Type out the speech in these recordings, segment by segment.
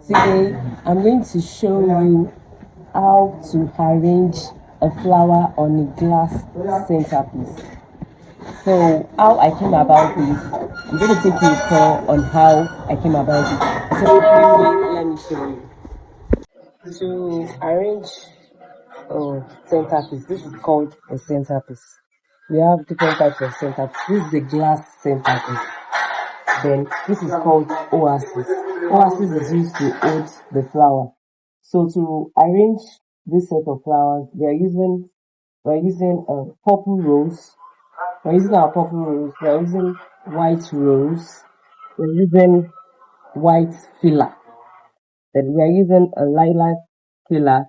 Today I'm going to show you how to arrange a flower on a glass centerpiece. So how I came about this, I'm going to take you a tour on how I came about it. So let me show you. To arrange a centerpiece, this is called a centerpiece. We have different types of centerpiece. This is a glass centerpiece. Then this is called oasis. Oasis is used to hold the flower. So to arrange this set of flowers, we're using purple rose. We're using our purple rose. We're using white rose. We're using white filler. Then we're using a lilac filler,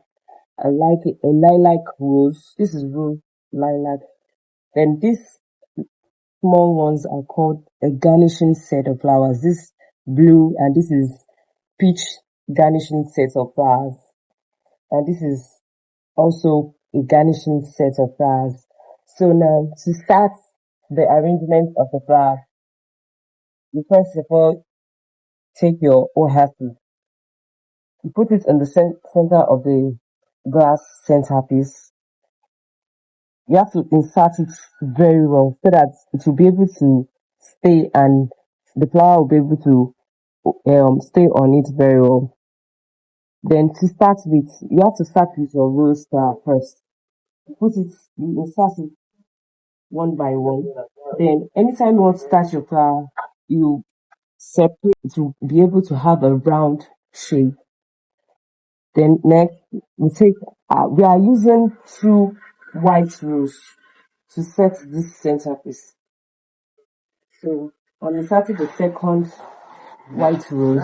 a lilac rose. This is rose lilac. Then these small ones are called a garnishing set of flowers. This blue and this is peach garnishing set of flowers. And this is also a garnishing set of flowers. So now to start the arrangement of the flower, you first of all take your oasis. You put it in the center of the glass centerpiece. You have to insert it very well so that it will be able to stay and the flower will be able to stay on it very well. Then to start with, you have to start with your rose flower first. You insert it one by one. Then anytime you want to start your flower, you separate to be able to have a round shape. Then next, we are using two white rose to set this centerpiece. So on inserting the second white rose,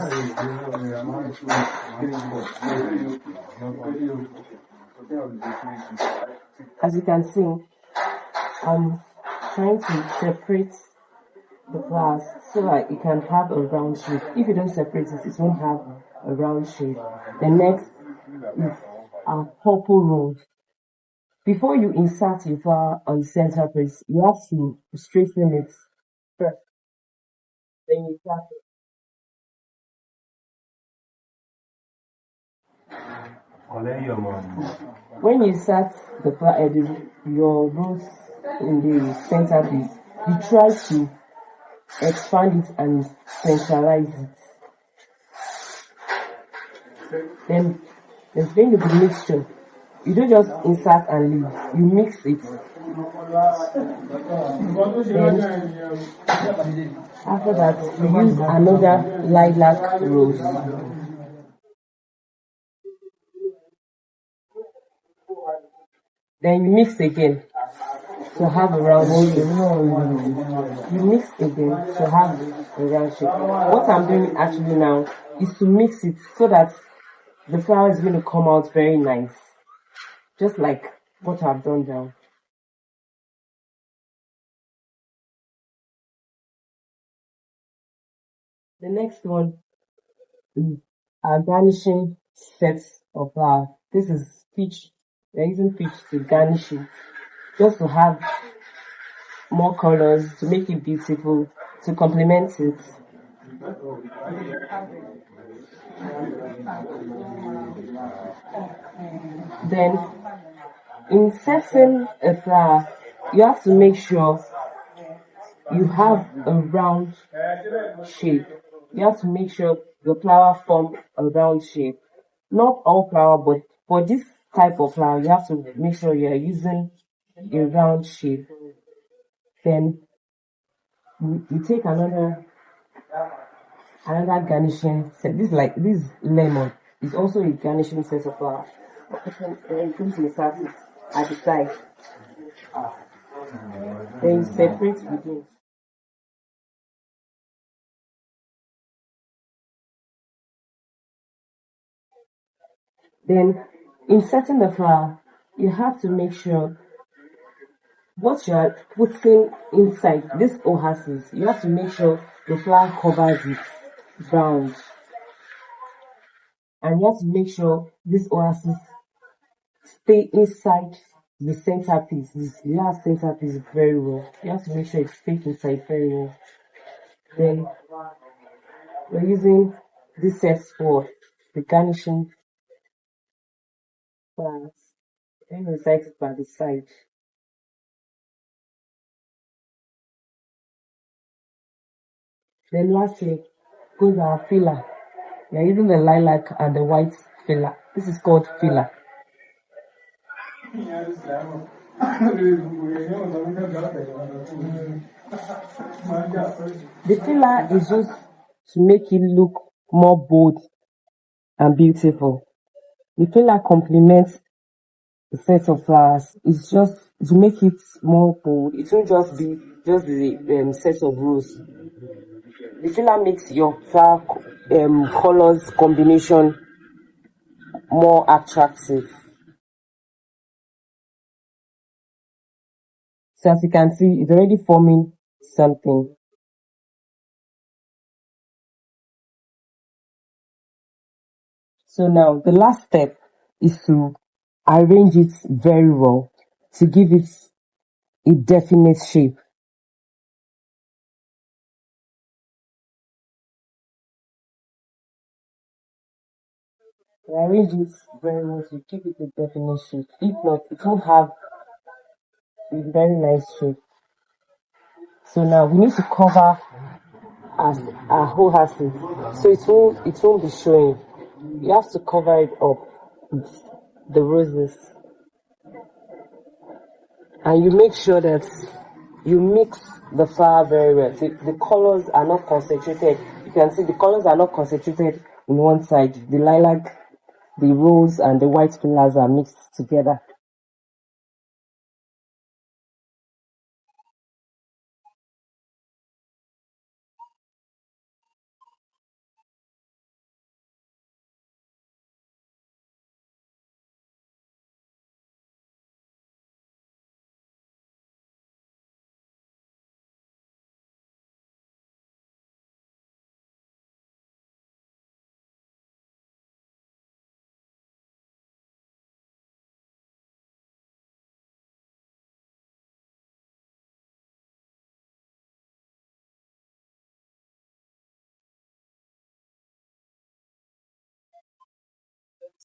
as you can see, I'm trying to separate the flowers so that it can have a round shape. If you don't separate it, it won't have a round shape. The next is our purple rose. Before you insert your flower on the centerpiece, you have to straighten it first. Then you insert it. When you insert your rose in the centerpiece, you try to expand it and centralize it. Then there's going to be mixture. You don't just insert and leave, you mix it. Then after that, we use another lilac rose. Then you mix again to have a round shape. You mix again to have a round shape. What I'm doing actually now is to mix it so that the flower is going to come out very nice. Just like what I've done now. The next one is our garnishing set of flowers. This is peach. We're using peach to garnish it, just to have more colors, to make it beautiful, to complement it. Then, in setting a flower, you have to make sure you have a round shape. You have to make sure the flower form a round shape. Not all flower, but for this type of flower, you have to make sure you are using a round shape. Then you take another garnishing set. This lemon is also a garnishing set of flower. Then you put insert it at the side. Then you separate between. Then in setting the flower, you have to make sure what you are putting inside this oasis, you have to make sure the flower covers it round. And you have to make sure this oasis stay inside the centerpiece, this last centerpiece very well. You have to make sure it stays inside very well. Then we're using this set for the garnishing flowers. Then we set it by the side. Then lastly, goes our filler. We are using the lilac and the white filler. This is called filler. The filler is just to make it look more bold and beautiful. The filler complements the set of flowers. It's just to make it more bold. It won't just be just the set of rows. The filler makes your flower colors combination more attractive. So as you can see, it's already forming something. So now the last step is to arrange it very well to give it a definite shape. Arrange it very well to give it a definite shape. If not, it won't have a very nice shape. So now we need to cover our whole axis, so it won't be showing. You have to cover it up with the roses, and you make sure that you mix the flower very well. The colors are not concentrated. You can see the colors are not concentrated in one side. The lilac, the rose, and the white pillars are mixed together.